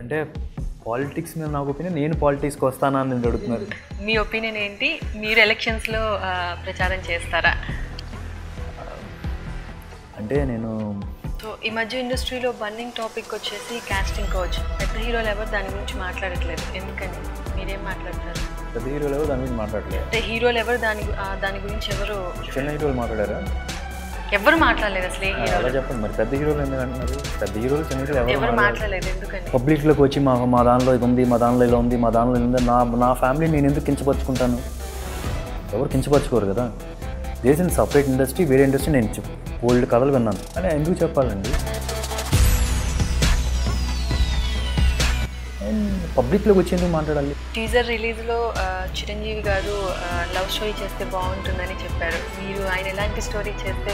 అంటే పాలిటిక్స్ మీద నాకు ఒపీనియన్, నేను పాలిటిక్స్కి వస్తానా అని అడుగుతున్నారు. మీ ఒపీనియన్ ఏంటి? మీరు ఎలక్షన్స్లో ప్రచారం చేస్తారా? అంటే నేను సో ఈ మధ్య ఇండస్ట్రీలో బర్నింగ్ టాపిక్ వచ్చేసి కాస్టింగ్ కౌచ్. పెద్ద హీరోలు ఎవరు దాని గురించి మాట్లాడట్లేదు, ఎందుకని? మీరేం మాట్లాడతారు? పెద్ద హీరోలు ఎవరు దాని గురించి మాట్లాడలేదు. అంటే హీరోలు ఎవరు దాని గురించి ఎవరు? చిన్న హీరోలు మాట్లాడారా? ఎవరు మాట్లాడలేదు అసలు. ఏ హీరో? అలా చెప్పండి మరి. పెద్ద హీరోలు ఎందుకు అంటున్నారు? పెద్ద హీరోలు చిన్న హీరోలు ఎవరు మాట్లాడలేదు, ఎందుకని? పబ్లిక్లోకి వచ్చి మా దానిలో ఇది ఉంది, మా దానిలో ఇలా ఉంది, మా దానిలో ఇది ఉంది, నా ఫ్యామిలీ నేను ఎందుకు కించపరుచుకుంటాను? ఎవరు కించపరుచుకోరు కదా. దేశం సపరేట్ ఇండస్ట్రీ, వేరే ఇండస్ట్రీ. నేను ఓల్డ్ కథలు విన్నాను అని ఎందుకు చెప్పాలండి? పబ్లిక్లోకి వచ్చి ఎందుకు మాట్లాడాలి? టీజర్ రిలీజ్లో చిరంజీవి గారు లవ్ స్టోరీ చేస్తే బాగుంటుందని చెప్పారు. మీరు ఆయన ఎలాంటి స్టోరీ చేస్తే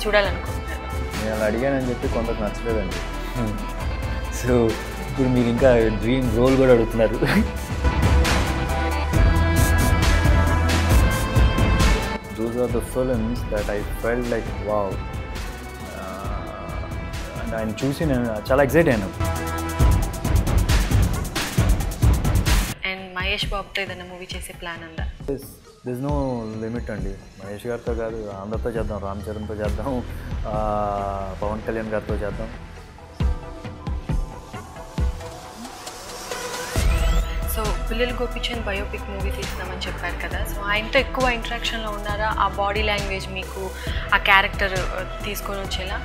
చూడాలనుకుంటున్నారు? నేను అలా అడిగానని చెప్పి కొందరికి నచ్చలేదండి. సో ఇప్పుడు మీరు ఇంకా డ్రీమ్ రోల్ కూడా అడుగుతున్నారు. Those are the films that I felt like wow. And ఆయన చూసి నేను చాలా ఎక్సైట్ అయ్యాను. అండ్ మహేష్ బాబుతో ఏదైనా మూవీ చేసే ప్లాన్ ఉందా? దిస్ నో లిమిట్ అండి. మహేష్ గారితో కాదు, అందరితో చేద్దాం. రామ్ చరణ్తో చేద్దాం, పవన్ కళ్యాణ్ గారితో చేద్దాం. సో పిల్లలు గోపిచంద్ బయోపిక్ మూవీ తీస్తున్నామని చెప్పారు కదా, సో ఆయనతో ఎక్కువ ఇంటరాక్షన్లో ఉన్నారా? ఆ బాడీ లాంగ్వేజ్ మీకు ఆ క్యారెక్టర్ తీసుకొని వచ్చేలా?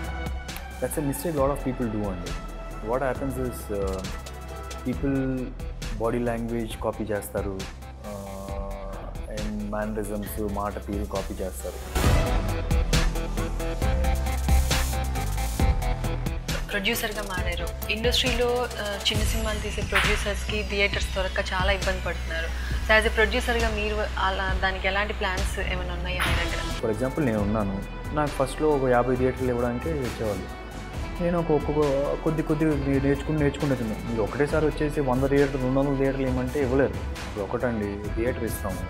That's a mistake lot of people do అండి. What happens is people body language copy చేస్తారు, అండ్ మేనరిజమ్స్, మాట తీరు కాపీ చేస్తారు. ప్రొడ్యూసర్గా మారారు. ఇండస్ట్రీలో చిన్న సినిమాలు తీసే ప్రొడ్యూసర్స్కి థియేటర్స్ దొరక్క చాలా ఇబ్బంది పడుతున్నారు. సో యాజ్ ఎ ప్రొడ్యూసర్గా మీరు దానికి ఎలాంటి ప్లాన్స్ ఏమైనా ఉన్నాయా మీ దగ్గర? ఫర్ ఎగ్జాంపుల్ నేను ఉన్నాను, నాకు ఫస్ట్లో ఒక 50 థియేటర్లు ఇవ్వడానికి వచ్చేవాళ్ళు. నేను కొద్ది నేర్చుకుంటున్నాను. మీరు ఒకటేసారి వచ్చేసి 100 థియేటర్లు 200 థియేటర్లు ఏమంటే ఇవ్వలేరు. ఇప్పుడు ఒకటండి థియేటర్ ఇస్తాము.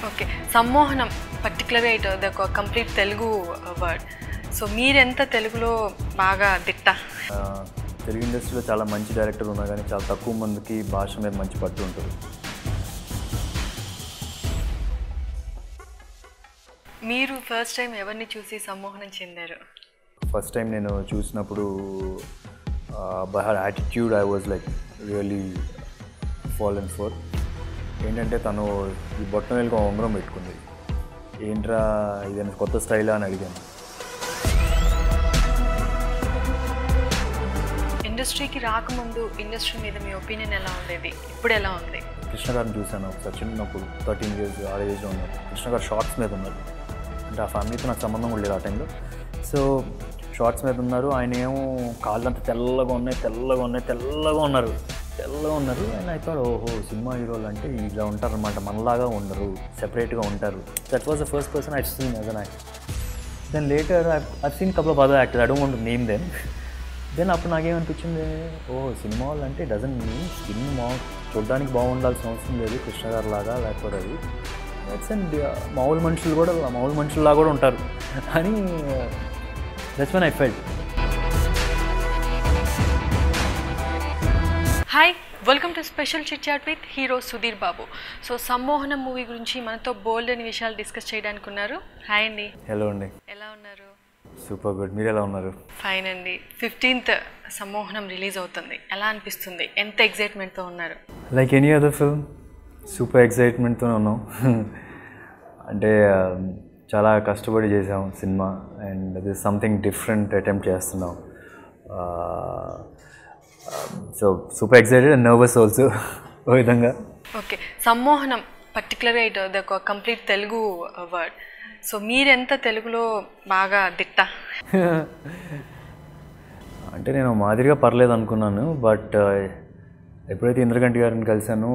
ఓకే, సమ్మోహనం పర్టికులర్గా it the complete Telugu word. So మీరెంత తెలుగులో బాగా దిట్ట? తెలుగు ఇండస్ట్రీలో చాలా మంచి డైరెక్టర్ ఉన్నా కానీ చాలా తక్కువ మందికి భాష మీద మంచి పట్టు ఉంటుంది. మీరు ఫస్ట్ టైం ఎవరిని చూసి సమ్మోహనం చెందారు? ఫస్ట్ టైం నేను చూసినప్పుడు by her attitude I was like really fallen for. ఏంటంటే తను ఈ బొట్టనవేలుగా ఉంగరం పెట్టుకుంది. ఏంట్రా ఇదేనా కొత్త స్టైలా అని అడిగాను. ఇండస్ట్రీకి రాకముందు ఇండస్ట్రీ మీద మీ ఒపీనియన్ ఎలా ఉండేది, ఇప్పుడు ఎలా ఉంది? కృష్ణ గారిని చూశాను ఒకసారి చిన్నప్పుడు, 13 years ఆ ఏజ్లో ఉన్నారు. కృష్ణ గారు షార్ట్స్ మీద ఉన్నారు. అంటే ఆ ఫ్యామిలీతో నాకు సంబంధం కూడా లేదు ఆ టైంలో. సో షార్ట్స్ మీద ఉన్నారు. ఆయన ఏమో కాళ్ళంతా తెల్లగా ఉన్నారు. అండ్ అయితే ఓహో సినిమా హీరోలు అంటే ఇలా ఉంటారనమాట, మనలాగా ఉండరు, సెపరేట్గా ఉంటారు. That was the first person I seen as an actor. Then later I seen couple of other actors, I don't want to name them. Then అప్పుడు నాకేమనిపించింది, సినిమా వాళ్ళు అంటే డజంట్ మీన్ స్కిన్ చూడడానికి బాగుండాల్సిన అవసరం లేదు కృష్ణ గారు లాగా, లేకపోతే అది దట్స్ అండ్ మామూలు మనుషుల్లా కూడా ఉంటారు అని. That's when I felt. Hi, welcome to special chit chat with hero Sudheer Babu. So Sammohanam movie గురించి మనతో బోల్డ్ అని విషయాలు డిస్కస్ చేయడానికి ఉన్నారు. హాయ్ అండి. హలో అండి. ఎలా ఉన్నారు? Super good. మీరు ఎలా ఉన్నారు? ఫైన్ అండి. 15th సమ్మోహనం రిలీజ్ అవుతుంది, ఎలా అనిపిస్తుంది? ఎంత ఎగ్జైట్మెంట్తో ఉన్నారు? Like any other film, super ఎగ్జైట్మెంట్తోనే ఉన్నాం. అంటే చాలా కష్టపడి చేసాం సినిమా, and this something different attempt చేస్తున్నాం. So super excited and nervous also ఓ విధంగా. ఓకే, సమ్మోహనం పర్టికులర్గా it the complete Telugu word. So మీరెంత తెలుగులో బాగా దిట్ట? అంటే నేను మాదిరిగా పర్లేదు అనుకున్నాను, బట్ ఎప్పుడైతే ఇంద్రగంటి గారిని కలిశానో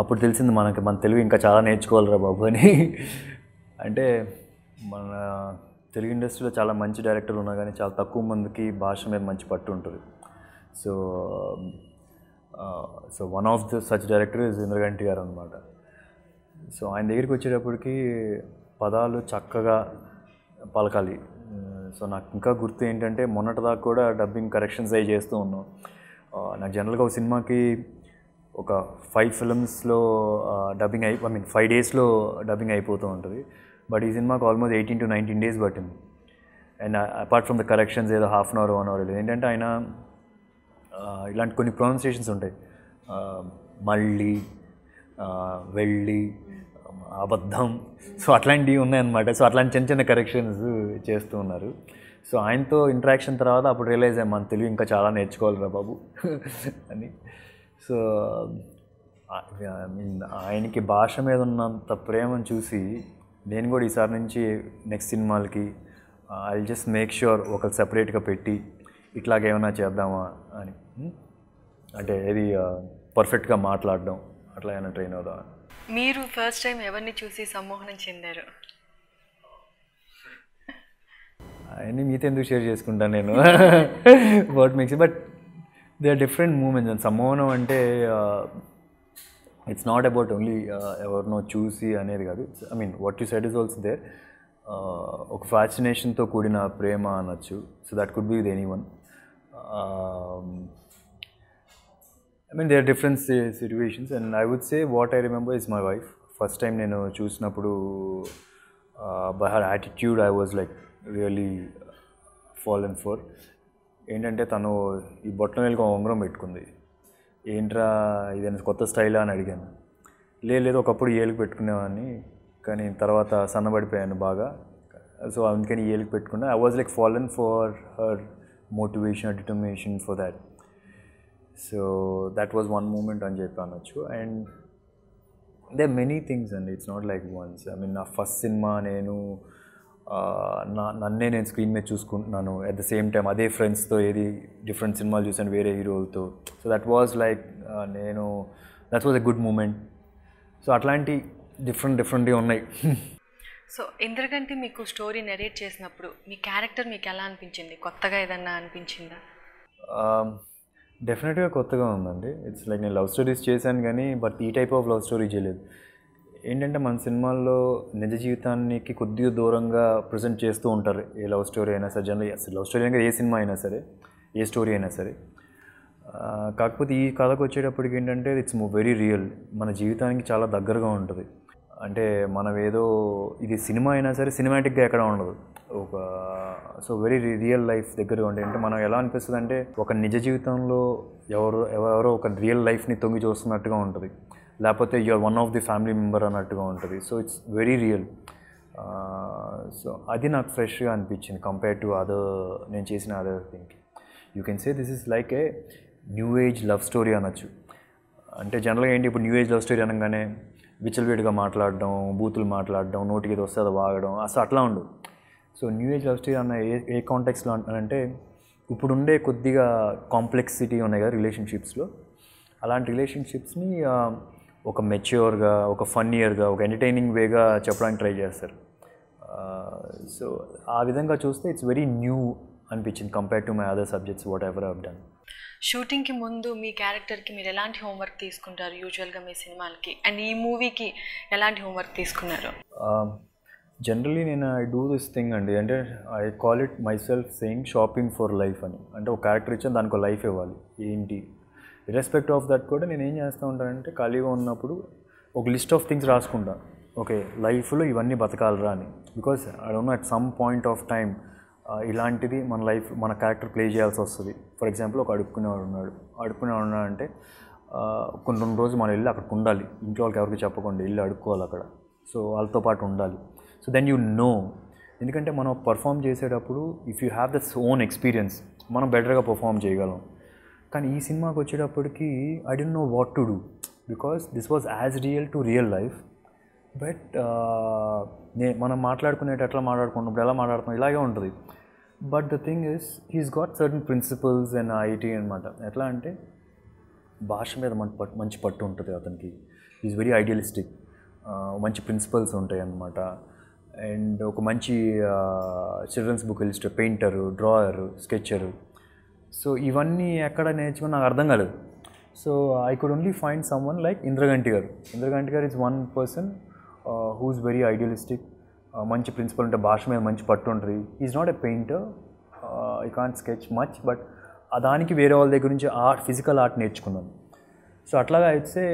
అప్పుడు తెలిసింది మన తెలుగు ఇంకా చాలా నేర్చుకోవాలిరా బాబు అని. అంటే మన తెలుగు ఇండస్ట్రీలో చాలా మంచి డైరెక్టర్లు ఉన్నా కానీ చాలా తక్కువ మందికి భాష మీద మంచి పట్టు ఉంటుంది. So one of the such director is Indraganti గారు అనమాట. సో ఆయన దగ్గరికి వచ్చేటప్పటికి పదాలు చక్కగా పలకాలి, సో నాకు ఇంకా గుర్తు ఏంటంటే మొన్నటిదాకా కూడా డబ్బింగ్ కరెక్షన్స్ అవి చేస్తూ ఉన్నాం. నాకు జనరల్గా ఒక సినిమాకి ఒక 5 ఫిల్మ్స్లో డబ్బింగ్ 5 డేస్లో డబ్బింగ్ అయిపోతూ ఉంటుంది. బట్ ఈ సినిమాకి ఆల్మోస్ట్ 18 to 19 days పట్టింది. And apart from the corrections ఏదో హాఫ్ అన్ అవర్ 1 hour ఏంటంటే ఆయన ఇలాంటి కొన్ని ప్రొనౌన్సియేషన్స్ ఉంటాయి. మళ్ళీ, వెళ్ళి, అబద్ధం, సో అట్లాంటివి ఉన్నాయన్నమాట. సో అట్లాంటి చిన్న చిన్న కరెక్షన్స్ చేస్తూ ఉన్నారు. సో ఆయనతో ఇంటరాక్షన్ తర్వాత అప్పుడు రియలైజ్ అయ్యాం మన తెలుగు ఇంకా చాలా నేర్చుకోవాలిరా బాబు అని. సో ఆయనకి భాష మీద ఉన్నంత ప్రేమను చూసి నేను కూడా ఈసారి నుంచి నెక్స్ట్ సినిమాలకి ఐ జస్ట్ మేక్ ష్యూర్ ఒకరు సెపరేట్గా పెట్టి ఇట్లాగేమైనా చేద్దామా అని, అంటే ఏది పర్ఫెక్ట్గా మాట్లాడడం అట్లా ఏమైనా ట్రైన్ అవుదాం. మీరు ఫస్ట్ టైం ఎవరిని చూసి సమ్మోహనం చెందారు? అవన్నీ మీతో ఎందుకు షేర్ చేసుకుంటాను నేను what makes, but they are different moments. And Sammohanam అంటే ఇట్స్ నాట్ అబౌట్ ఓన్లీ ఎవరినో చూసి అనేది కాదు. I mean what you said is also there. ఒక ఫ్యాసినేషన్తో కూడిన ప్రేమ అనొచ్చు. So that could be with anyone. I mean, there are different situations, and I would say what I remember is my wife. First time నేను చూసినప్పుడు by her attitude I was like really fallen for. ఏంటంటే తను ఈ బొట్టం వేలుగా ఉంగరం పెట్టుకుంది. ఏంట్రా ఇదేనా కొత్త స్టైలా అని అడిగాను. లేదు ఒకప్పుడు ఏలుగు పెట్టుకునేవాడిని, కానీ తర్వాత సన్నబడిపోయాను బాగా, సో అందుకని ఏలుగు పెట్టుకున్నా. I was like fallen for her motivation or determination for that. So that was one moment అని చెప్పి అనొచ్చు. And there are many things and it's not like once. I mean నా ఫస్ట్ సినిమా నేను నన్నే నేను screen మీద చూసుకుంటున్నాను. At the same time అదే ఫ్రెండ్స్తో ఏది డిఫరెంట్ సినిమాలు చూసాను వేరే హీరోలతో. So that was like that was a good moment. So అట్లాంటి డిఫరెంట్గా ఉన్నాయి. సో ఇంద్రగంటి మీకు స్టోరీ నెరేట్ చేసినప్పుడు మీ క్యారెక్టర్ మీకు ఎలా అనిపించింది? కొత్తగా ఏదన్నా అనిపించిందా? డెఫినెట్గా కొత్తగా ఉందండి. ఇట్స్ లైక్ నేను లవ్ స్టోరీస్ చేశాను కానీ బట్ ఈ టైప్ ఆఫ్ లవ్ స్టోరీ చేయలేదు. ఏంటంటే మన సినిమాల్లో నిజ జీవితానికి కొద్దిగా దూరంగా ప్రజెంట్ చేస్తూ ఉంటారు. ఏ లవ్ స్టోరీ అయినా సరే, జనరల్ లవ్ స్టోరీ అయినా ఏ సినిమా అయినా సరే, ఏ స్టోరీ అయినా సరే. కాకపోతే ఈ కథకు వచ్చేటప్పటికి ఏంటంటే ఇట్స్ వెరీ రియల్, మన జీవితానికి చాలా దగ్గరగా ఉంటుంది. అంటే మనం ఏదో ఇది సినిమా అయినా సరే సినిమాటిక్గా ఎక్కడ ఉండదు. సో వెరీ రియల్ లైఫ్ దగ్గరగా ఉంటాయి. అంటే మనం ఎలా అనిపిస్తుంది అంటే ఒక నిజ జీవితంలో ఎవరో ఒక రియల్ లైఫ్ని తొంగి చూస్తున్నట్టుగా ఉంటుంది, లేకపోతే you're one of the family member అన్నట్టుగా ఉంటుంది. So it's very real. So అది నాకు ఫ్రెష్గా అనిపించింది కంపేర్ టు నేను చేసిన other thing. You can say this is like a new age love story అనొచ్చు. అంటే జనరల్గా ఏంటి ఇప్పుడు న్యూ ఏజ్ లవ్ స్టోరీ అనగానే విచ్చలవిడిగా మాట్లాడడం, బూతులు మాట్లాడడం, నోటికి ఏదో వస్తే అది వాగడం, అసలు అట్లా ఉండదు. So new age love story అన్న ఏ కాంటెక్స్లో అంటే ఇప్పుడుండే కొద్దిగా కాంప్లెక్సిటీ ఉన్నాయి కదా రిలేషన్షిప్స్లో, అలాంటి రిలేషన్షిప్స్ని ఒక మెచ్యూర్గా, ఒక ఫన్నీయర్గా, ఒక ఎంటర్టైనింగ్ వేగా చెప్పడానికి ట్రై చేస్తారు. సో ఆ విధంగా చూస్తే ఇట్స్ వెరీ న్యూ అనిపించింది compare to my other subjects what ever I have done. షూటింగ్కి ముందు మీ క్యారెక్టర్కి మీరు ఎలాంటి హోంవర్క్ తీసుకుంటారు యూజువల్గా మీ సినిమాలకి? అండ్ ఈ మూవీకి ఎలాంటి హోంవర్క్ తీసుకున్నారు? జనరలీ నేను ఐ డూ దిస్ థింగ్ అండి, అంటే I call it my self saying shopping for life అని. అంటే ఒక క్యారెక్టర్ ఇచ్చాను, దానికి ఒక లైఫ్ ఇవ్వాలి. ఏంటి ఇర్రెస్పెక్ట్ ఆఫ్ దట్ కూడా నేను ఏం చేస్తూ ఉంటానంటే ఖాళీగా ఉన్నప్పుడు ఒక లిస్ట్ ఆఫ్ థింగ్స్ రాసుకుంటాను. ఓకే లైఫ్లో ఇవన్నీ బతకాలరా అని. Because I don't no at some point of time ఇలాంటిది మన క్యారెక్టర్ ప్లే చేయాల్సి వస్తుంది. ఫర్ ఎగ్జాంపుల్ ఒక అడుక్కునేవాడు ఉన్నాడంటే కొన్ని రోజులు మనం వెళ్ళి అక్కడికి ఉండాలి, ఇంట్లో వాళ్ళకి ఎవరికి చెప్పకుండా వెళ్ళి అడుక్కోవాలి అక్కడ. సో వాళ్ళతో పాటు ఉండాలి. సో దెన్ యూ నో, ఎందుకంటే మనం పర్ఫామ్ చేసేటప్పుడు if you have that's own experience మనం బెటర్గా పర్ఫామ్ చేయగలం. కానీ ఈ సినిమాకి వచ్చేటప్పటికి I don't know what to do because this was as real to real life. But మనం ఎట్లా మాట్లాడుకున్నప్పుడు ఎలా మాట్లాడుతున్నాం ఇలాగే ఉంటుంది. But the thing is he's got certain principles and ఐటీ అనమాట. ఎట్లా అంటే భాష మీద మంచి పట్టు ఉంటుంది అతనికి. ఈజ్ వెరీ ఐడియలిస్టిక్, మంచి ప్రిన్సిపల్స్ ఉంటాయి అన్నమాట. అండ్ ఒక మంచి children's book illustrator, painter, drawer, sketcher. So ఇవన్నీ ఎక్కడ నేర్చుకుని నాకు అర్థం కాలేదు. So I could only find someone like Indraganti garu. Indraganti garu is one person who is very idealistic మంచి ప్రిన్సిపల్ ఉంటే భాష మీద మంచి పట్టు ఉంటుంది. Is not a painter, I can't sketch much, but దానికి వేరే వాళ్ళ దగ్గర నుంచి ఫిజికల్ ఆర్ట్ నేర్చుకున్నాను. సో అట్లాగా అయితే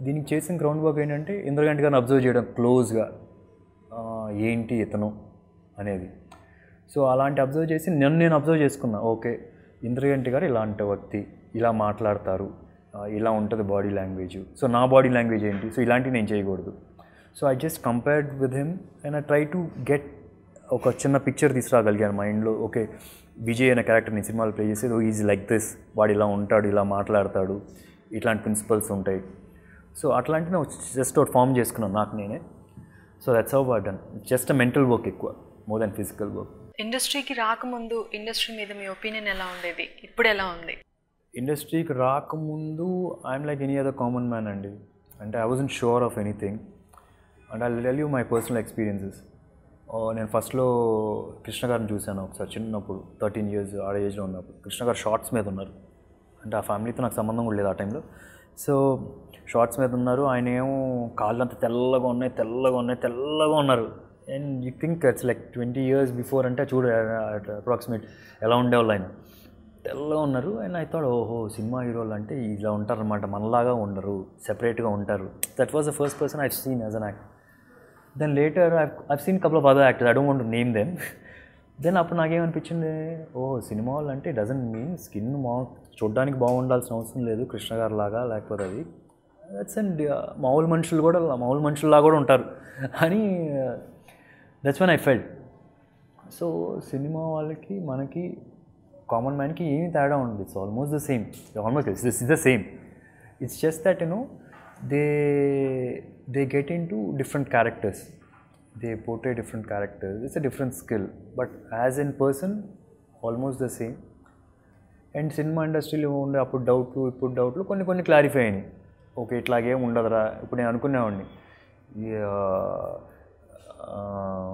దీనికి చేసిన గ్రౌండ్ వర్క్ ఏంటంటే ఇంద్రగంటి గారిని అబ్జర్వ్ చేయడం క్లోజ్గా, ఏంటి ఇతను అనేది. సో అలాంటి అబ్జర్వ్ చేసి నేను అబ్జర్వ్ చేసుకున్నా. ఓకే, ఇంద్రగంటి గారు ఇలాంటి వ్యక్తి, ఇలా మాట్లాడతారు, ఇలా ఉంటుంది బాడీ లాంగ్వేజ్. సో నా బాడీ లాంగ్వేజ్ ఏంటి, సో ఇలాంటివి నేను చేయకూడదు. So I just compared with him and I try to get ఒక చిన్న పిక్చర్ తీసుకురాగలిగాను మైండ్లో. ఓకే, విజయ్ అనే క్యారెక్టర్ని సినిమాలో ప్లే చేసేది, ఈజ్ లైక్ దిస్, వాడు ఇలా ఉంటాడు, ఇలా మాట్లాడతాడు, ఇట్లాంటి ప్రిన్సిపల్స్ ఉంటాయి. సో అట్లాంటివి నేను జస్ట్ ఒకటి ఫామ్ చేసుకున్నాను నాకు నేనే. So that's how I done. Just mental work ఎక్కువ, మోర్ దెన్ ఫిజికల్ వర్క్. ఇండస్ట్రీకి రాకముందు ఇండస్ట్రీ మీద మీ ఒపీనియన్ ఎలా ఉండేది, ఇప్పుడు ఎలా ఉంది? ఇండస్ట్రీకి రాకముందు I'm like any other common man అండి. అంటే I wasn't sure of anything and I tell you my personal experiences. నేను ఫస్ట్లో కృష్ణ గారిని చూశాను ఒకసారి చిన్నప్పుడు, 13 years ఆ ఏజ్లో ఉన్నప్పుడు. కృష్ణ గారు షార్ట్స్ మీద ఉన్నారు. అంటే ఆ ఫ్యామిలీతో నాకు సంబంధం కూడా లేదు ఆ టైంలో. సో షార్ట్స్ మీద ఉన్నారు, ఆయన ఏమో కాళ్ళంతా తెల్లగా ఉన్నారు. And you think it's like 20 years before. అంటే చూడు అప్రాక్సిమేట్ ఎలా ఉండేవాళ్ళు ఆయన, తెల్లగా ఉన్నారు. అండ్ ఐ థాట్, ఓహో, సినిమా హీరోలు అంటే ఇలా ఉంటారనమాట, మనలాగా ఉండరు, సెపరేట్గా ఉంటారు. That was the first person I've seen as an actor. Then later I've seen couple of other actors, I don't want to name them. Then అప్పుడు నాకేమనిపించింది, సినిమా వాళ్ళు అంటే డజంట్ మీన్ స్కిన్ చూడడానికి బాగుండాల్సిన అవసరం లేదు కృష్ణ గారు లాగా, లేకపోతే అది దట్స్ అండ్ మామూలు మనుషుల్లా కూడా ఉంటారు అని. That's when I felt. So cinema వాళ్ళకి మనకి కామన్ మ్యాన్కి ఏమి తేడా ఉండదు. It's almost the same. This is the same. It's just that they get into different characters. They portray different characters. It's a different skill. But as in person, almost the same. And cinema ఇండస్ట్రీలో ఉండే అప్పుడు డౌట్లు కొన్ని clarify అయినాయి. Okay, ఇట్లాగేం ఉండదురా. ఇప్పుడు నేను అనుకునేవాడిని,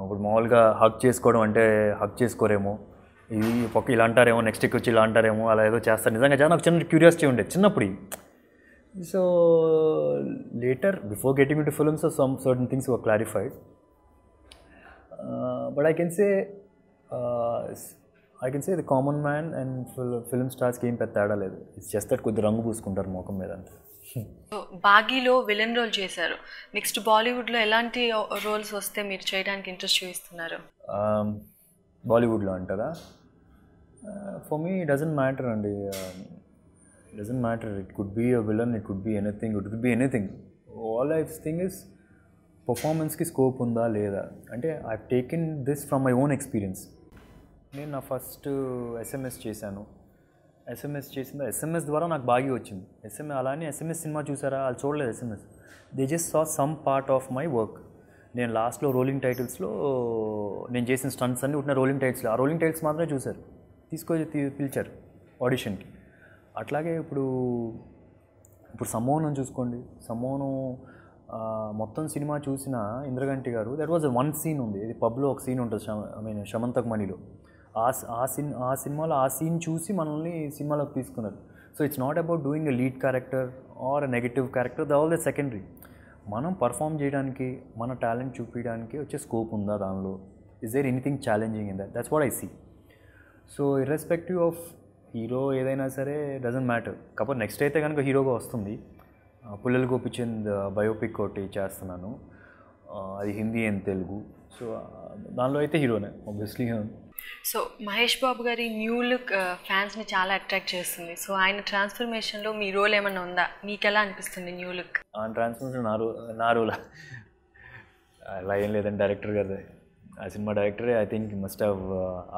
ఇప్పుడు మామూలుగా హగ్ చేసుకోవడం అంటే హగ్ చేసుకోరేమో, ఇది పక్క ఇలా అంటారేమో, నెక్స్ట్ వచ్చి ఇలా అంటారేమో, అలా ఏదో చేస్తారు. నిజంగా చాలా నాకు చిన్న క్యూరియాసిటీ ఉండేది చిన్నప్పుడు. So later, before getting into films, some certain things were clarified. But I can say the common man and film stars ఏం పెద్ద తేడా లేదు. ఇట్స్ జస్ట్ దట్ కొద్ది రంగు పూసుకుంటారు ముఖం మీద అంతే. బాగీలో విలన్ రోల్ చేశారు. నెక్స్ట్ బాలీవుడ్లో ఎలాంటి రోల్స్ వస్తే మీరు చేయడానికి ఇంట్రెస్ట్ చూపిస్తున్నారు? బాలీవుడ్లో అంటారా? ఫర్ మీ డజంట్ మ్యాటర్ అండి. Doesn't matter. It could be a villain, it could be anything. All I think is పర్ఫార్మెన్స్కి స్కోప్ ఉందా లేదా. అంటే I taken this from my own experience. నేను నా ఫస్ట్ ఎస్ఎంఎస్ చేశాను. ఎస్ఎంఎస్ ద్వారా నాకు బాగా వచ్చింది. అలానే ఎస్ఎంఎస్ సినిమా చూసారా? వాళ్ళు చూడలేదు SMS. They just saw some part of my work. నేను లాస్ట్లో రోలింగ్ టైటిల్స్లో నేను చేసిన స్టంట్స్ అన్నీ ఉంటున్న రోలింగ్ టైటిల్స్లో, ఆ రోలింగ్ టైటిల్స్ మాత్రమే చూశారు, పిలిచారు ఆడిషన్కి. అట్లాగే ఇప్పుడు సమ్మోహనం చూసుకోండి. సమ్మోహనం మొత్తం సినిమా చూసిన ఇంద్రగంటి గారు, దట్ వాజ్ వన్ సీన్ ఉంది. ఇది పబ్లో ఒక సీన్ ఉంటుంది, శమంతక్ మణిలో. ఆ సినిమాలో ఆ సీన్ చూసి మనల్ని సినిమాలోకి తీసుకున్నారు. So it's not about doing a lead character or a negative character, all the secondary. మనం పర్ఫామ్ చేయడానికి, మన టాలెంట్ చూపించడానికి వచ్చే స్కోప్ ఉందా దానిలో? Is there anything challenging in that? That's what I see. So irrespective of hero ఏదైనా సరే డజంట్ మ్యాటర్. కాకపోతే నెక్స్ట్ అయితే కనుక హీరోగా వస్తుంది. పుల్లల గోపిచంద్ బయోపిక్ ఒకటి చేస్తున్నాను, అది హిందీ అండ్ తెలుగు. సో దానిలో అయితే హీరోనే ఆబ్వియస్లీ. సో మహేష్ బాబు గారి న్యూ లుక్ ఫ్యాన్స్ని చాలా అట్రాక్ట్ చేస్తుంది. సో ఆయన ట్రాన్స్ఫర్మేషన్లో మీ రోల్ ఏమన్నా ఉందా? మీకు ఎలా అనిపిస్తుంది న్యూ లుక్? ట్రాన్స్ఫర్మేషన్ నా రోలా? అలా ఏం లేదండి, డైరెక్టర్ గారు, ఆ సినిమా డైరెక్టరే I think must have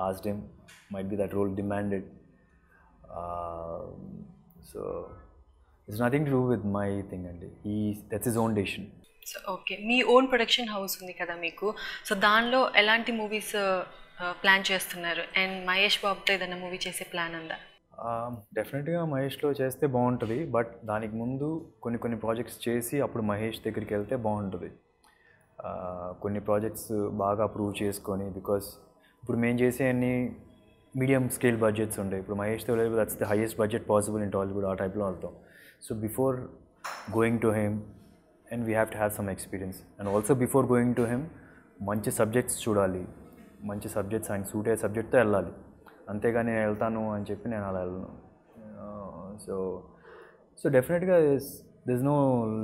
asked him, might be that role demanded. So it's nothing to do with my thing అండి. That's his own decision. So okay, మీ ఓన్ ప్రొడక్షన్ హౌస్ ఉంది కదా మీకు. సో దానిలో ఎలాంటి మూవీస్ ప్లాన్ చేస్తున్నారు? And Mahesh బాబుతో ఏదైనా మూవీ చేసే ప్లాన్ ఉందా? డెఫినెట్గా మహేష్లో చేస్తే బాగుంటుంది. బట్ దానికి ముందు కొన్ని ప్రాజెక్ట్స్ చేసి అప్పుడు మహేష్ దగ్గరికి వెళ్తే బాగుంటుంది. కొన్ని ప్రాజెక్ట్స్ బాగా అప్రూవ్ చేసుకొని, బికాస్ ఇప్పుడు మేము చేసే అన్ని మీడియం స్కేల్ బడ్జెట్స్ ఉంటాయి. ఇప్పుడు మహేష్తో that's the highest budget possible in Tollywood, ఆ టైప్లో వెళ్తాం. So before going to him, and we have to have some experience, and also before going to him మంచి సబ్జెక్ట్స్ చూడాలి, మంచి సబ్జెక్ట్స్ ఆయన సూట్ అయ్యే సబ్జెక్ట్తో వెళ్ళాలి. అంతేగాని నేను వెళ్తాను అని చెప్పి నేను అలా వెళ్ళను. సో సో డెఫినెట్గా దిస్ నో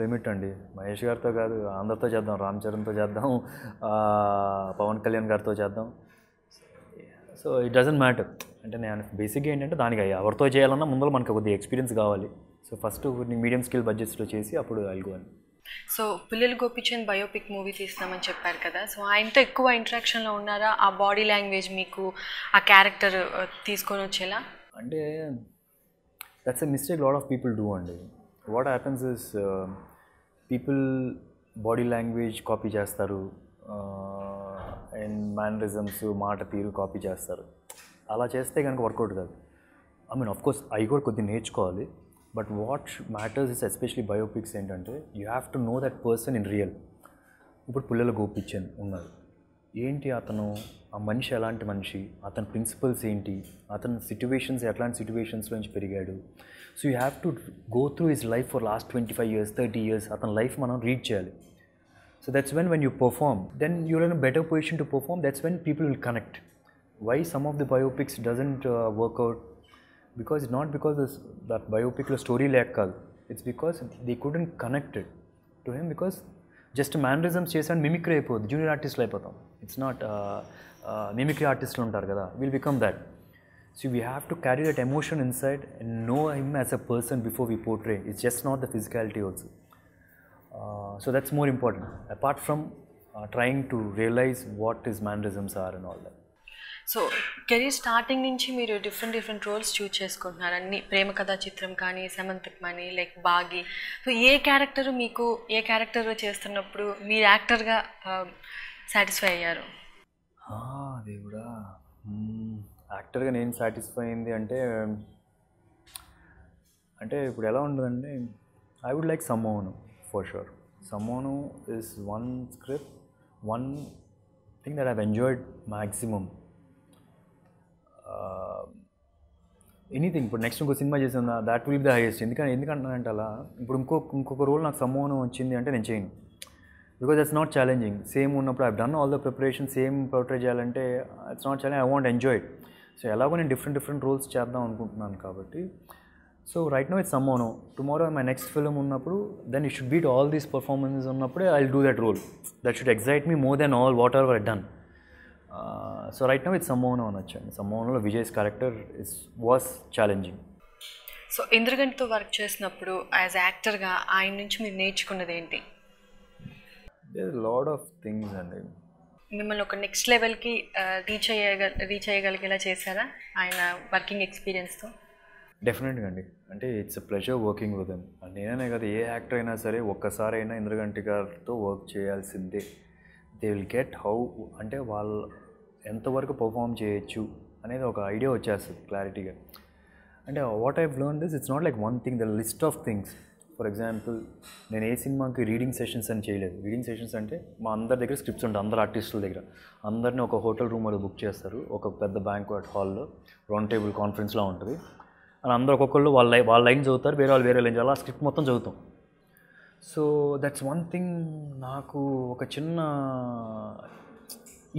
లిమిట్ అండి. మహేష్ గారితో కాదు, అందరితో చేద్దాం, రామ్ చరణ్తో చేద్దాం, పవన్ కళ్యాణ్ గారితో చేద్దాం. So it doesn't matter. అంటే నేను బేసిక్గా ఏంటంటే దానికి ఎవరితో చేయాలన్నా ముందర మనకు కొద్దిగా ఎక్స్పీరియన్స్ కావాలి. సో ఫస్ట్ మీడియం స్కేల్ బడ్జెట్స్లో చేసి అప్పుడు వెళ్ళుకోవాలి. సో పిల్లలు గోపిచంద్ బయోపిక్ మూవీ తీస్తామని చెప్పారు కదా, సో ఆయనతో ఎక్కువ ఇంటరాక్షన్లో ఉన్నారా? ఆ బాడీ లాంగ్వేజ్ మీకు ఆ క్యారెక్టర్ తీసుకొని వచ్చేలా? అంటే that's a mistake lot of people do అండి. What happens is people body language copy చేస్తారు అండ్ మేనరిజమ్స్ మాట తీరు కాపీ చేస్తారు. అలా చేస్తే కనుక వర్కౌట్ కాదు. ఐ మీన్ ఆఫ్కోర్స్ అవి కూడా కొద్దిగా నేర్చుకోవాలి. But what matters is especially biopics ఏంటంటే you have to know that person in real. ఇప్పుడు పుల్లల గోపిచంద్ ఉన్నారు, ఏంటి అతను, ఆ మనిషి ఎలాంటి మనిషి, అతని ప్రిన్సిపల్స్ ఏంటి, అతని సిట్యువేషన్స్ ఎట్లాంటి సిట్యువేషన్స్లో నుంచి పెరిగాడు. So you have to go through his life for last 25 years 30 years. అతని లైఫ్ మనం రీడ్ చేయాలి. So that's when you perform, then you're in a better position to perform. That's when people will connect. Why some of the biopics doesn't work out? Because it's not because that biopic story lack kaadu. It's because they couldn't connect it to him, because just mannerisms చేసాను mimicry అయిపోద్ది, junior ఆర్టిస్ట్లు అయిపోతాం. It's not mimicry ఆర్టిస్ట్లు ఉంటారు కదా, will become that. So we have to carry that emotion inside and know him as a person before we portray. It's just not the physicality also. So that's more important, apart from trying to realize what his mannerisms are and all that. So career starting నుంచి మీరు different roles choose చేసుకుంటున్నారు. అన్ని ప్రేమ కథా చిత్రం కానీ, సమంతక్ money, like బాగి. So ఏ character చేస్తున్నప్పుడు మీరు యాక్టర్గా సాటిస్ఫై అయ్యారు? దేవుడా, యాక్టర్గా నేను సాటిస్ఫై అయింది అంటే ఇప్పుడు ఎలా ఉండదండి, I would like Sammohanam for sure. Sammonu is one script, one thing that I've enjoyed maximum. Anything, ఇప్పుడు నెక్స్ట్ ఇంకో సినిమా చేసిన that will be the highest. ఎందుకంటే అలా ఇప్పుడు ఇంకొక రోల్ నాకు సమ్మోను వచ్చింది అంటే నేను చేయను, because it's not challenging. Same ఉన్నప్పుడు I've done all the preparation, same portray చేయాలంటే it's not challenge. I want enjoy it. So ఎలాగో నేను డిఫరెంట్ రోల్స్ చేద్దాం అనుకుంటున్నాను కాబట్టి. So right now it's Sammohanam. Tomorrow my next film ఉన్నప్పుడు then it should beat all these performances ఉన్నప్పుడే I will do that role. That should excite me more than all whatever I done. So right now it's Sammohanam అనొచ్చు. సమ్మోనులో Vijay's character was challenging. So ఇంద్రగంటితో work చేసినప్పుడు as యాక్టర్గా ఆయన నుంచి మీరు నేర్చుకున్నది ఏంటి? దేర్ లాట్ ఆఫ్ థింగ్స్ అండి. మిమ్మల్ని ఒక నెక్స్ట్ లెవెల్కి రీచ్ అయ్యగలిగేలా చేశారా ఆయన వర్కింగ్ ఎక్స్పీరియన్స్తో? డెఫినెట్గా అండి. అంటే it's a pleasure working with them. నేనే కదా, ఏ యాక్టర్ అయినా సరే ఒక్కసారైనా ఇంద్రగంటి గారితో వర్క్ చేయాల్సిందే. దే విల్ గెట్ హౌ, అంటే వాళ్ళు ఎంతవరకు పర్ఫామ్ చేయొచ్చు అనేది ఒక ఐడియా వచ్చేస్తుంది క్లారిటీగా. అంటే what I've learn this, it's not like one thing, the list of things. For example, నేను ఏ సినిమాకి రీడింగ్ సెషన్స్ అని చేయలేదు. రీడింగ్ సెషన్స్ అంటే మా అందరి దగ్గర స్క్రిప్ట్స్ ఉంటాయి, అందరు ఆర్టిస్టుల దగ్గర. అందరినీ ఒక హోటల్ రూమ్ వాళ్ళు బుక్ చేస్తారు, ఒక పెద్ద బ్యాంక్వెట్ హాల్లో రౌండ్ టేబుల్ కాన్ఫరెన్స్లో ఉంటుంది. అని అందరూ ఒక్కొక్కళ్ళు వాళ్ళ లైన్ చదువుతారు, వేరే లైన్ చదువు, అలా స్క్రిప్ట్ మొత్తం చదువుతాం. సో దట్స్ వన్ థింగ్ నాకు ఒక చిన్న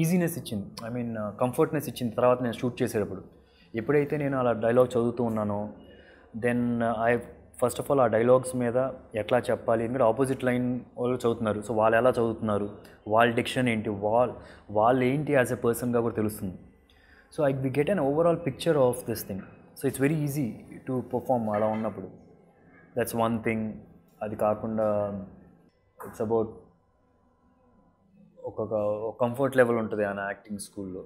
ఈజీనెస్ ఇచ్చింది, ఐ మీన్ కంఫర్ట్నెస్ ఇచ్చింది తర్వాత నేను షూట్ చేసేటప్పుడు. ఎప్పుడైతే నేను అలా డైలాగ్ చదువుతూ ఉన్నానో, దెన్ ఫస్ట్ ఆఫ్ ఆల్ ఆ డైలాగ్స్ మీద ఎట్లా చెప్పాలి, ఎందుకంటే ఆపోజిట్ లైన్ వాళ్ళు చదువుతున్నారు, సో వాళ్ళు ఎలా చదువుతున్నారు, వాళ్ళ డిక్షన్ ఏంటి, వాళ్ళు ఏంటి యాజ్ ఎ పర్సన్గా కూడా తెలుస్తుంది. So I we get an overall picture of this thing. So it's very easy to perform అలా ఉన్నప్పుడు. That's one thing. అది కాకుండా ఇట్స్ అబౌట్ ఒక కంఫర్ట్ లెవెల్ ఉంటుంది ఆయన యాక్టింగ్ స్కూల్లో.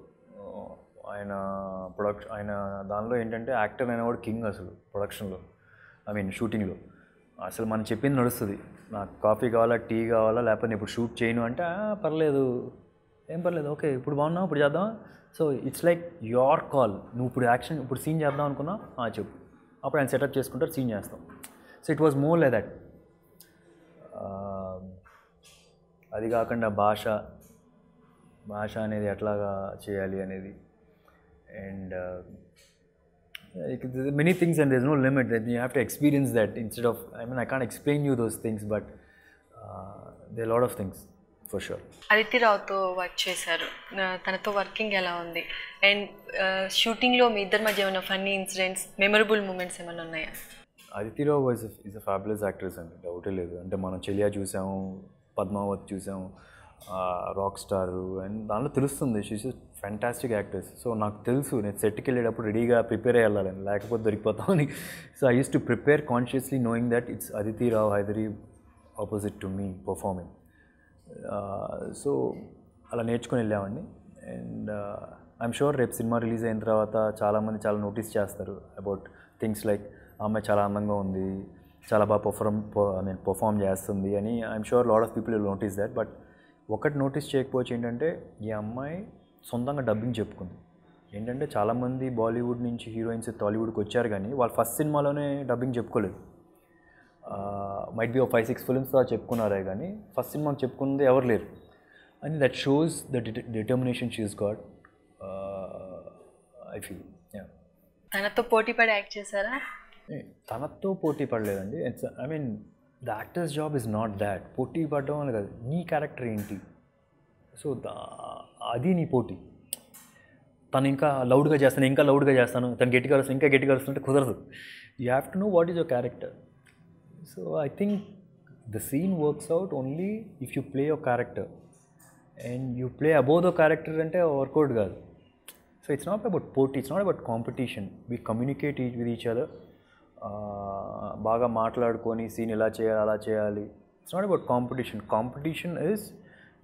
ఆయన దానిలో ఏంటంటే యాక్టర్ అయినా కూడా కింగ్ అసలు ప్రొడక్షన్లో, ఐ మీన్ షూటింగ్లో. అసలు మనం చెప్పింది నడుస్తుంది. నాకు కాఫీ కావాలా, టీ కావాలా, లేకపోతే ఇప్పుడు షూట్ చేయను అంటే పర్లేదు, ఏం పర్లేదు, ఓకే ఇప్పుడు బాగున్నావు, ఇప్పుడు చేద్దాం. So it's like your call. నువ్వు ఇప్పుడు సీన్ చేద్దాం అనుకున్నా చెప్పు, అప్పుడు ఆయన సెటప్ చేసుకుంటారు, సీన్ చేస్తాం. So it was more like that. అది కాకుండా భాష అనేది ఎట్లాగా చేయాలి అనేది, and many things, and there's no limit, that you have to experience that instead of, I mean, I can't explain you those things, but there are a lot of things. For sure. Aditi రావుతో work చేశారు, తనతో working ఎలా ఉంది? And షూటింగ్లో మీ ఇద్దరి మధ్య ఏమైనా funny incidents, memorable moments ఏమైనా ఉన్నాయా? అదితి రావు ఈజ్ అ ఫ్యాబులస్ యాక్ట్రెస్ అండి, డౌటే లేదు. అంటే మనం చెలియా చూసాము, పద్మావత్ చూసాము, రాక్ స్టార్, అండ్ దాంట్లో తెలుస్తుంది షీఈస్ ఫ్యాంటాస్టిక్ యాక్ట్రెస్. సో నాకు తెలుసు నేను సెట్కి వెళ్ళేటప్పుడు రెడీగా ప్రిపేర్ అయ్యి వెళ్ళాలని, లేకపోతే దొరికిపోతామని. So I use to prepare consciously knowing that it's Aditi Rao Hydari opposite to me performing. So అలా నేర్చుకుని వెళ్ళామండి. అండ్ ఐఎమ్ షూర్ రేపు సినిమా రిలీజ్ అయిన తర్వాత చాలామంది చాలా నోటీస్ చేస్తారు అబౌట్ థింగ్స్ లైక్ ఆమె చాలా అందంగా ఉంది, చాలా బాగా పర్ఫామ్ చేస్తుంది అని. I'm sure lot of people will notice that. But ఒకటి నోటీస్ చేయకపోవచ్చు ఏంటంటే, ఈ అమ్మాయి సొంతంగా డబ్బింగ్ చెప్పుకుంది. ఏంటంటే చాలామంది బాలీవుడ్ నుంచి హీరోయిన్స్ టాలీవుడ్కి వచ్చారు, కానీ వాళ్ళు ఫస్ట్ సినిమాలోనే డబ్బింగ్ చెప్పుకోలేదు. మైట్ బి 5-6 ఫిల్మ్స్ చెప్పుకున్నారే కానీ ఫస్ట్ సినిమాకి చెప్పుకున్నది ఎవరు లేరు. And that shows the determination she's got, I feel. తనతో పోటీ పడి యాక్ట్ చేశారా? తనతో పోటీ పడలేదండి. It's I mean the actor's job is not that. పోటీ పడడం అని కాదు, నీ క్యారెక్టర్ ఏంటి, సో అది నీ పోటీ. తను ఇంకా లౌడ్గా చేస్తాను, ఇంకా లౌడ్గా చేస్తాను, తను గట్టిగా వస్తాను, ఇంకా గట్టిగా వస్తుంటే కుదరదు. You have to know what is your character. So I think the scene works out only if you play your character and you play above the character అంటే వర్కౌట్ కాదు. సో ఇట్స్ నాట్ అబౌట్ పోటీ, it's not about competition. We communicate with each other. బాగా మాట్లాడుకొని scene ఎలా చేయాలి అలా చేయాలి. It's not about competition. Competition is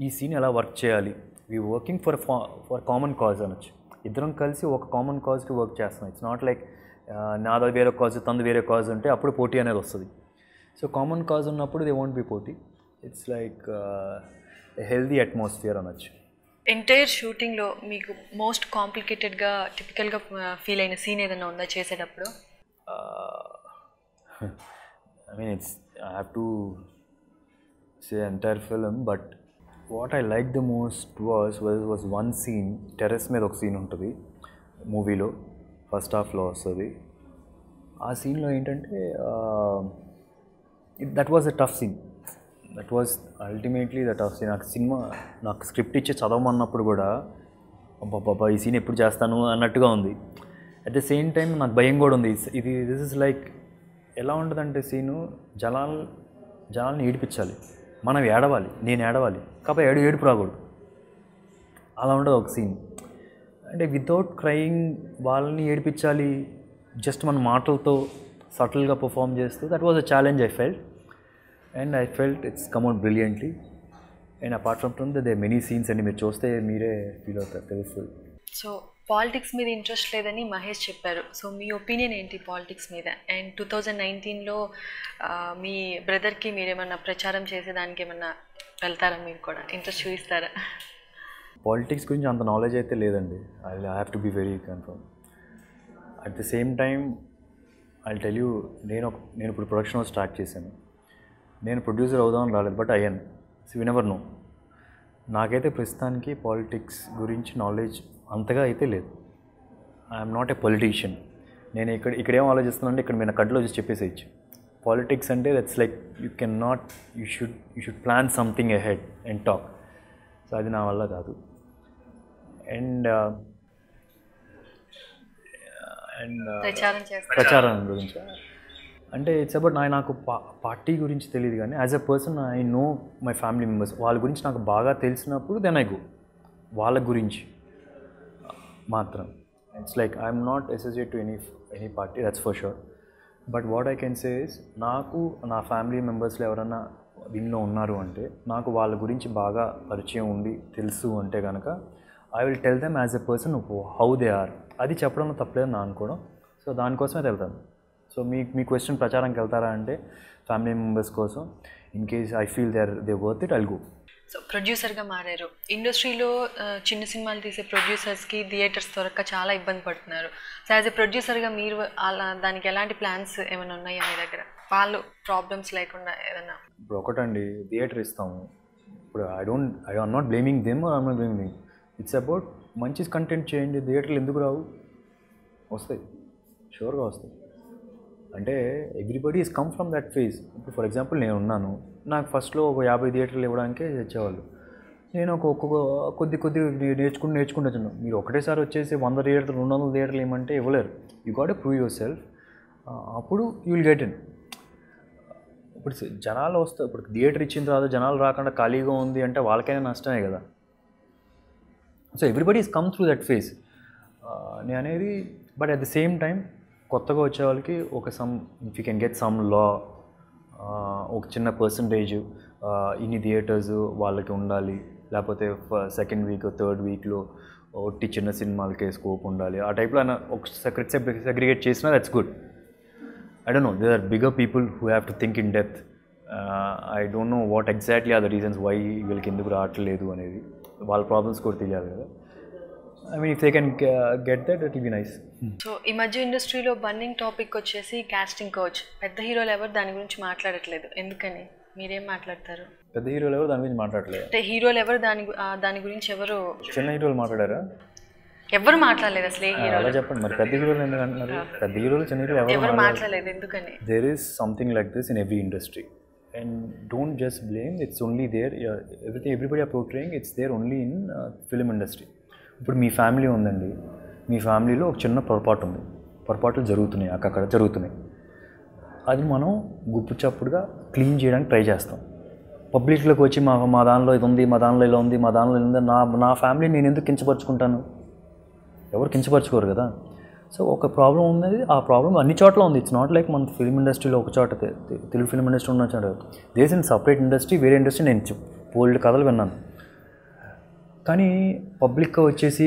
ఈ సీన్ ఎలా వర్క్ చేయాలి. We working for common cause అనొచ్చు. ఇద్దరం కలిసి ఒక కామన్ కాజ్కి వర్క్ చేస్తాం. ఇట్స్ నాట్ లైక్ నాది వేరే కాజ్, తంది వేరే కాజ్ ఉంటే అప్పుడు పోటీ అనేది వస్తుంది. సో కామన్ కాజ్ ఉన్నప్పుడు దే వోంట్ బి పోటీ. ఇట్స్ లైక్ హెల్దీ అట్మాస్ఫియర్ అనొచ్చు. ఎంటైర్ షూటింగ్లో మీకు మోస్ట్ కాంప్లికేటెడ్గా టిపికల్గా ఫీల్ అయిన సీన్ ఏదైనా ఉందా చేసేటప్పుడు? I mean, I have to say entire film, but what I liked the most was one scene. Terrace మీద ఒక సీన్ ఉంటుంది మూవీలో, ఫస్ట్ హాఫ్లో వస్తుంది. ఆ సీన్లో ఏంటంటే that was a tough scene. That was ultimately the tough scene. నాకు స్క్రిప్ట్ ఇచ్చి చదవమన్నప్పుడు కూడా అబ్బాబ్బా ఈ సీన్ ఎప్పుడు చేస్తాను అన్నట్టుగా ఉంది. అట్ ద సేమ్ టైం నాకు భయం కూడా ఉంది. దిస్ ఇస్ లైక్ ఎలా ఉంటుందంటే సీను జనాల్ని ఏడిపించాలి, మనం ఏడవాలి, నేను ఏడవాలి, కాబట్టి ఏడుపు రాకూడదు. అలా ఉండదు ఒక సీన్. అంటే వితౌట్ క్రయింగ్ వాళ్ళని ఏడిపించాలి, జస్ట్ మన మాటలతో సటిల్గా పర్ఫామ్ చేస్తూ. That was a challenge I felt, and I felt it's come out brilliantly. And apart from they many scenes అండి, మీరు చూస్తే మీరే ఫీల్ అవుతారు, తెలుస్తుంది. సో పాలిటిక్స్ మీద ఇంట్రెస్ట్ లేదని మహేష్ చెప్పారు. సో మీ ఒపీనియన్ ఏంటి పాలిటిక్స్ మీద? అండ్ 2019లో మీ బ్రదర్కి మీరేమన్నా ప్రచారం చేసేదానికి ఏమన్నా వెళ్తారా? మీరు కూడా ఇంట్రెస్ట్ చూపిస్తారా? పాలిటిక్స్ గురించి అంత నాలెడ్జ్ అయితే లేదండి. I have to be very confirm. At the same time I tell you, నేను ఇప్పుడు ప్రొడక్షన్ హౌస్ స్టార్ట్ చేశాను. నేను ప్రొడ్యూసర్ అవుదామని రాలేదు, బట్ అయ్యాను. So we never know. నాకైతే ప్రస్తుతానికి పాలిటిక్స్ గురించి నాలెడ్జ్ అంతగా అయితే లేదు. I'm not a politician. నేను ఇక్కడేం ఆలోచిస్తున్నానంటే ఇక్కడ మీరు కంట్లో చూసి చెప్పేసేయచ్చు. పాలిటిక్స్ అంటే that's like you can not, you should plan something ahead and talk. So అది నా వల్ల కాదు. అండ్ ప్రచారం గురించి అంటే ఇట్స్ అబౌట్ నాకు పార్టీ గురించి తెలియదు, కానీ as a person I know my family members. వాళ్ళ గురించి నాకు బాగా తెలిసినప్పుడు దెన్ ఐ గో. వాళ్ళ గురించి మాత్రం. It's like I'm not associate to any party, that's for sure. But what I can say is, నాకు నా ఫ్యామిలీ మెంబర్స్లో ఎవరైనా దీనిలో ఉన్నారు అంటే, నాకు వాళ్ళ గురించి బాగా పరిచయం ఉండి తెలుసు అంటే కనుక I will tell them as a person how they are. అది చెప్పడంలో తప్పలేదు నా అనుకోవడం. సో దానికోసమే వెళ్తాను. సో మీ క్వశ్చన్ ప్రచారంకి వెళ్తారా అంటే, ఫ్యామిలీ మెంబర్స్ కోసం in case I feel they worth it, I'll go. So ప్రొడ్యూసర్గా మారారు. ఇండస్ట్రీలో చిన్న సినిమాలు తీసే ప్రొడ్యూసర్స్కి థియేటర్స్ దొరక్క చాలా ఇబ్బంది పడుతున్నారు. సో యాజ్ ఎ ప్రొడ్యూసర్గా మీరు అలా దానికి ఎలాంటి ప్లాన్స్ ఏమైనా ఉన్నాయా మీ దగ్గర? వాళ్ళు ప్రాబ్లమ్స్ లేకుండా ఏదన్నా? ఇప్పుడు ఒకటండి, థియేటర్ ఇస్తాము. ఇప్పుడు I am not blaming them or I'm not blaming them. It's about మంచి కంటెంట్ చేయండి. థియేటర్లు ఎందుకు రావు? వస్తాయి, షూర్గా వస్తాయి. అంటే everybody is come from that phase. ఇప్పుడు ఫర్ ఎగ్జాంపుల్ నేను ఉన్నాను, నాకు ఫస్ట్లో ఒక 50 థియేటర్లు ఇవ్వడానికే తెచ్చేవాళ్ళు. నేను ఒక్కొక్క కొద్ది నేర్చుకుంటూ మీరు ఒకటేసారి వచ్చేసి 100 థియేటర్లు 200 థియేటర్లు ఏమంటే ఇవ్వలేరు. You got to prove your self. అప్పుడు యూ విల్ గెట్ ఇన్. ఇప్పుడు జనాలు వస్తారు, ఇప్పుడు థియేటర్ ఇచ్చిన తర్వాత జనాలు రాకుండా ఖాళీగా ఉంది అంటే వాళ్ళకైనా నష్టమే కదా. So everybody is come through that phase. నేను అనేది but at the same time కొత్తగా వచ్చే వాళ్ళకి ఒక if you can get some law, ఒక చిన్న పర్సంటేజ్ ఇన్ని థియేటర్స్ వాళ్ళకి ఉండాలి, లేకపోతే సెకండ్ వీక్ థర్డ్ వీక్లో ఒట్టి చిన్న సినిమాలకే స్కోప్ ఉండాలి, ఆ టైప్లో ఒక సెగ్రిగేట్ చేసినా that's good. I don't know, there are bigger people who have to think in depth. I don't know what exactly are the reasons why వీళ్ళకి ఎందుకు రావట్లేదు అనేది, వాళ్ళ ప్రాబ్లమ్స్ కూడా తెలియాలి కదా. I mean, if they can get that, it will be nice. So ఈ మధ్య ఇండస్ట్రీలో బర్నింగ్ టాపిక్ వచ్చేసి కాస్టింగ్ కోచ్. పెద్ద హీరోలు ఎవరు దాని గురించి మాట్లాడట్లేదు, ఎందుకని? మీరేం మాట్లాడతారు? పెద్ద హీరోలు ఎవరు దాని గురించి మాట్లాడలేదు అంటే హీరోలు ఎవరు దాని గురించి ఎవరు? చిన్న హీరోలు మాట్లాడారా? ఎవరు మాట్లాడలేదు అసలు. ఏ హీరో అలా చెప్పండి మరి. పెద్ద హీరోలు ఎందుకు అంటున్నారు? పెద్ద హీరోలు చిన్న హీరోలు ఎవరు మాట్లాడలేదు, ఎందుకని? There is something like this in every industry and don't just blame. It's only there, everybody are portraying, it's there only in film industry. ఇప్పుడు మీ ఫ్యామిలీ ఉందండి, మీ ఫ్యామిలీలో ఒక చిన్న పొరపాటు ఉంది, పొరపాట్లు జరుగుతున్నాయి, అక్కడ జరుగుతున్నాయి. అది మనం గుప్పు చప్పుడుగా క్లీన్ చేయడానికి ట్రై చేస్తాం. పబ్లిక్లోకి వచ్చి మా దానిలో ఇది ఉంది, మా దానిలో ఇలా ఉంది, మా దానిలో ఇలా ఉంది, నా ఫ్యామిలీ నేను ఎందుకు కించపరుచుకుంటాను? ఎవరు కించపరచుకోరు కదా. సో ఒక ప్రాబ్లం ఉన్నది, ఆ ప్రాబ్లం అన్ని చోట్ల ఉంది. ఇట్స్ నాట్ లైక్ మన ఫిల్మ్ ఇండస్ట్రీలో ఒక చోట, తెలుగు ఫిల్మ్ ఇండస్ట్రీ ఉన్న చోట. దేస్ ఇన్ సపరేట్ ఇండస్ట్రీ, వేరే ఇండస్ట్రీ. నేను ఓల్డ్ కథలు విన్నాను, కానీ పబ్లిక్గా వచ్చేసి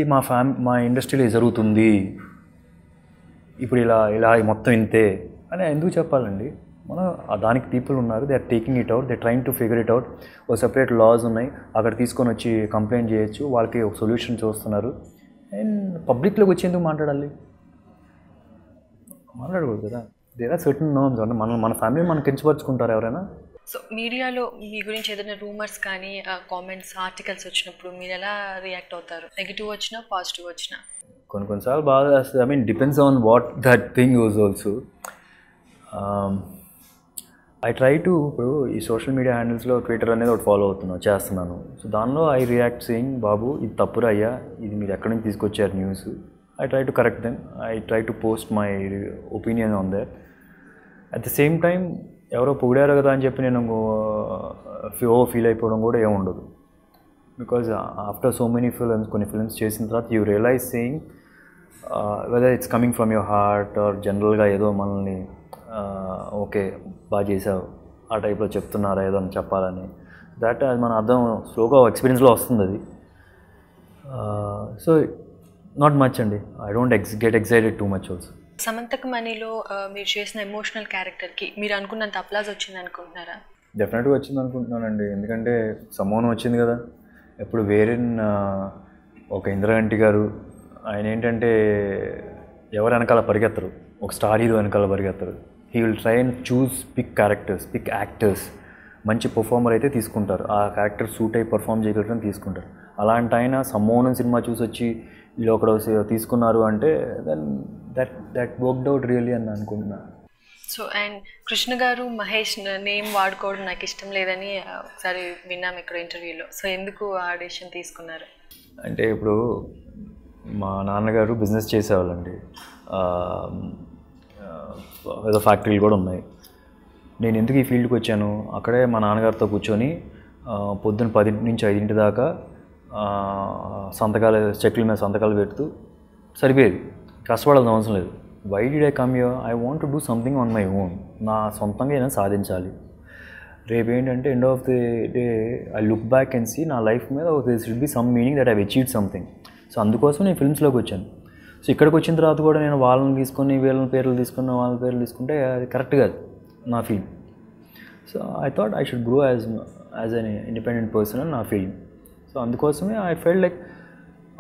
మా ఇండస్ట్రీలో జరుగుతుంది ఇప్పుడు ఇలా మొత్తం ఇంతే అని ఎందుకు చెప్పాలండి? మనం దానికి పీపుల్ ఉన్నారు, they are taking it out, they trying to figure it out. ఒక సెపరేట్ లాస్ ఉన్నాయి, అక్కడ తీసుకొని వచ్చి కంప్లైంట్ చేయొచ్చు, వాళ్ళకి ఒక సొల్యూషన్ చూస్తున్నారు. అండ్ పబ్లిక్లోకి వచ్చేందుకు మాట్లాడకూడదు కదా. There are certain norms. అంటే మన ఫ్యామిలీ మనం కించపరుచుకుంటారు ఎవరైనా. సో మీడియాలో మీ గురించి ఏదైనా రూమర్స్ కానీ కామెంట్స్ ఆర్టికల్స్ వచ్చినప్పుడు మీరు ఎలా రియాక్ట్ అవుతారు? నెగిటివ్ వచ్చినా పాజిటివ్ వచ్చినా? కొన్నిసార్లు బాగా వస్తుంది. I mean depends on what that thing use also. I try to, ఇప్పుడు ఈ సోషల్ మీడియా హ్యాండిల్స్లో ట్విట్టర్ అనేది ఒకటి ఫాలో చేస్తున్నాను. సో దానిలో ఐ రియాక్ట్ సేయింగ్, బాబు ఇది తప్పురా అయ్యా, ఇది మీరు ఎక్కడి నుంచి తీసుకొచ్చారు news. I try to correct them, I try to post my opinion on that. At the same time ఎవరో పొగిడారు కదా అని చెప్పి నేను ఫీల్ అయిపోవడం కూడా ఏముండదు. బికాజ్ ఆఫ్టర్ సో మెనీ కొన్ని ఫిల్మ్స్ చేసిన తర్వాత you realise saying whether it's coming from your heart or జనరల్గా ఏదో మనల్ని ఓకే బాగా చేసావు ఆ టైప్లో చెప్తున్నారా ఏదో అని చెప్పాలని. దట్ అది మన అర్థం స్లోగా ఎక్స్పీరియన్స్లో వస్తుంది అది. సో నాట్ మచ్ అండి, I don't get excited too much also. సమంతకు మనీలో మీరు చేసిన ఎమోషనల్ క్యారెక్టర్కి మీరు అనుకున్నంత అప్లాజ్ వచ్చింది అనుకుంటున్నారా? డెఫినెట్గా వచ్చింది అనుకుంటున్నానండి. ఎందుకంటే సమ్మోహనం వచ్చింది కదా. ఎప్పుడు వేరే ఒక ఇంద్రగంటి గారు, ఆయన ఏంటంటే ఎవరు వెనకాల పరిగెత్తరు, ఒక స్టార్ హీరో వెనకాల పరిగెత్తరు. He will try and choose pick characters, pick actors. మంచి పర్ఫార్మర్ అయితే తీసుకుంటారు, ఆ క్యారెక్టర్ సూట్ అయి పర్ఫామ్ చేయగలరని తీసుకుంటారు. అలాంటి ఆయన సమ్మోహనం సినిమా చూసి వచ్చి వీళ్ళు ఒకడు తీసుకున్నారు అంటే then that worked out really అని అనుకుంటున్నాను. సో అండ్ కృష్ణ గారు మహేష్ నేమ్ వాడుకోవడం నాకు ఇష్టం లేదని ఒకసారి విన్నాం ఇక్కడ ఇంటర్వ్యూలో. సో ఎందుకు ఆ డెసిషన్ తీసుకున్నారు? అంటే ఇప్పుడు మా నాన్నగారు బిజినెస్ చేసేవాళ్ళండి, ఏదో ఫ్యాక్టరీలు కూడా ఉన్నాయి. నేను ఎందుకు ఈ ఫీల్డ్కి వచ్చాను, అక్కడే మా నాన్నగారితో కూర్చొని పొద్దున్న 10 నుంచి 5 దాకా చెక్కుల మీద సంతకాలు పెడుతూ సరిపోయేది, కష్టపడాల్సిన అవసరం లేదు. Why did I come here? I want to do something on my own. నా సొంతంగా ఏదైనా సాధించాలి. రేపు ఏంటంటే end of the day I look back and see నా లైఫ్ మీద this will be some meaning that I achieved something. So అందుకోసం నేను ఫిల్మ్స్లోకి వచ్చాను. సో ఇక్కడికి వచ్చిన తర్వాత కూడా నేను వాళ్ళని తీసుకొని వీళ్ళని పేర్లు తీసుకున్న వాళ్ళ పేర్లు తీసుకుంటే అది కరెక్ట్ కాదు నా feel. So I thought I should grow as an independent person అని నా ఫీలింగ్. సో అందుకోసమే ఐ ఫెల్ట్ లైక్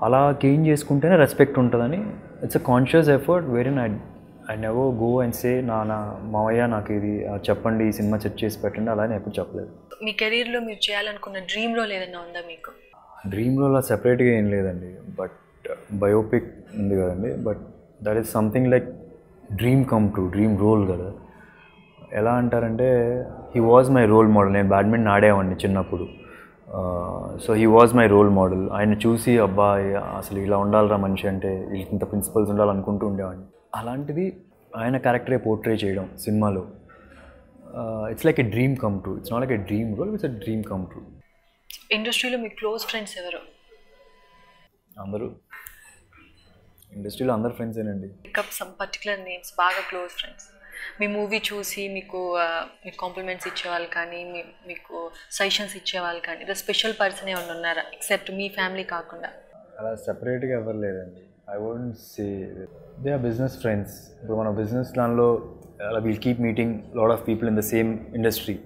అలా గెయిన్ చేసుకుంటేనే రెస్పెక్ట్ ఉంటుందని. It's a conscious effort where in I never go and say నా మావయ్య నాకు ఇది చెప్పండి, ఈ సినిమా సెట్ చేసి పెట్టండి, అలా నేను ఎప్పుడు చెప్పలేదు. మీ కెరీర్లో మీరు చేయాలనుకున్న డ్రీమ్ రోల్ ఏదైనా ఉందా మీకు? డ్రీమ్ రోల్ అలా సెపరేట్గా ఏం లేదండి, బట్ బయోపిక్ ఉంది కదండి. But that is something like dream come true, dream role కదా. ఎలా అంటారంటే he was my role model. నేను బ్యాడ్మింటన్ ఆడేవాడిని చిన్నప్పుడు. So he was my role model. ఆయన చూసి అబ్బాయి అసలు ఇలా ఉండాలిరా మనిషి అంటే, ఇంత ప్రిన్సిపల్స్ ఉండాలనుకుంటూ ఉండేవాడిని. అలాంటిది ఆయన క్యారెక్టరే పోర్ట్రే చేయడం సినిమాలో, it's like a dream come true. It's not like a dream role, it's a dream come true. ఇండస్ట్రీలో మీ క్లోజ్ ఫ్రెండ్స్ ఎవరు? అందరూ ఇండస్ట్రీలో అందరు ఫ్రెండ్సేనండి. పికప్ సమ్ పర్టికులర్ నేమ్స్, బాగా క్లోజ్ ఫ్రెండ్స్, మీ మూవీ చూసి మీకు కాంప్లిమెంట్స్ ఇచ్చేవాళ్ళు కానీ, మీకు సజెషన్స్ ఇచ్చేవాళ్ళు కానీ, ఏదో స్పెషల్ పర్సన్ ఏమైనా ఉన్నారా ఎక్సెప్ట్ మీ ఫ్యామిలీ కాకుండా? అలా సెపరేట్గా ఎవరు లేరండి. I won't say they are business friends. ఇప్పుడు మన బిజినెస్ దానిలో అలా will keep meeting lot of people in the same industry.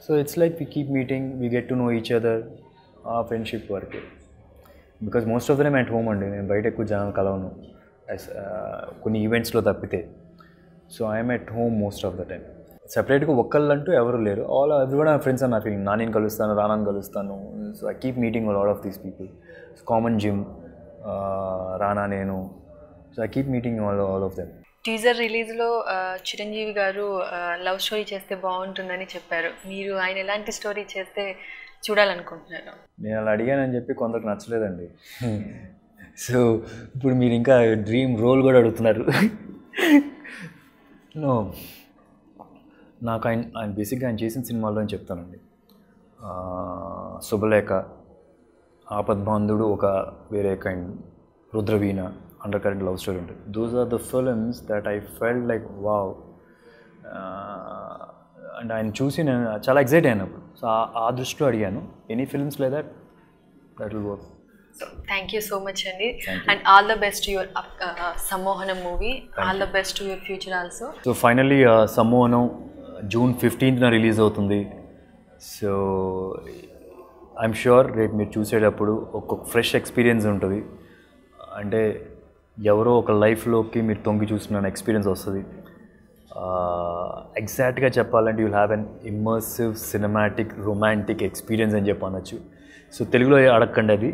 So it's like we keep meeting, we get to know each other. ఆ ఫ్రెండ్షిప్ వరకే. Because most of them at home అండి. నేను బయట ఎక్కువ జనాలు కలవను కొన్ని ఈవెంట్స్లో తప్పితే. So I'm at home most of the time. సెపరేట్గా ఒక్కళ్ళంటూ ఎవరు లేరు. ఎవ్రీవన్ ఆర్ ఫ్రెండ్స్ అని నా ఫీలింగ్. నాని కలుస్తాను, రానాని కలుస్తాను. So I keep meeting lot of these people. Common gym, Rana, నేను. So I keep meeting all of them. Teaser రిలీజ్లో చిరంజీవి గారు లవ్ స్టోరీ చేస్తే బాగుంటుందని చెప్పారు. మీరు ఆయన ఎలాంటి స్టోరీ చేస్తే చూడాలనుకుంటున్నారు? నేను అలా అడిగానని చెప్పి కొందరికి నచ్చలేదండి. సో ఇప్పుడు మీరు ఇంకా డ్రీమ్ రోల్ కూడా అడుగుతున్నారు. నో, నాకు ఆయన బేసిక్గా ఆయన చేసిన సినిమాల్లో అని చెప్తానండి. శుభలేఖ, ఆపద్బాంధుడు ఒక వేరే kind, Rudraveena, undercurrent love story ఉంటుంది. Those are the films that I felt like wow. And ఆయన చూసి నేను చాలా ఎక్సైట్ అయినప్పుడు. సో ఆ దృష్టిలో అడిగాను. Any films like that will work. So thank you so much అండి. And all the best to your Sammohanam movie. All the best to your future also. So finally Sammohanam June 15th release అవుతుంది. So I'm sure రేపు మీరు చూసేటప్పుడు ఒక్కొక్క fresh experience ఉంటుంది. అంటే ఎవరో ఒక లైఫ్లోకి మీరు తొంగి చూసిన ఎక్స్పీరియన్స్ వస్తుంది. ఎగ్జాక్ట్గా చెప్పాలంటే you have an immersive cinematic romantic experience అని చెప్పి అనొచ్చు. సో తెలుగులో అడగకండి అది,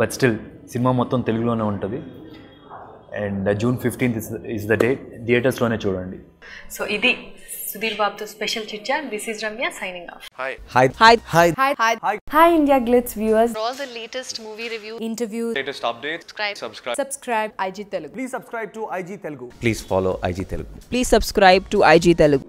బట్ స్టిల్ సినిమా మొత్తం తెలుగులోనే ఉంటుంది. And June 15th is the date. థియేటర్స్లోనే చూడండి. సో ఇది సుధీర్ బాబుతో special chit chat. This is Ramya signing off. Hi India Glitz viewers. For all the latest movie review, Interviews, latest updates, subscribe IG Telugu. please subscribe to IG Telugu. Please follow IG Telugu. Please subscribe to IG Telugu.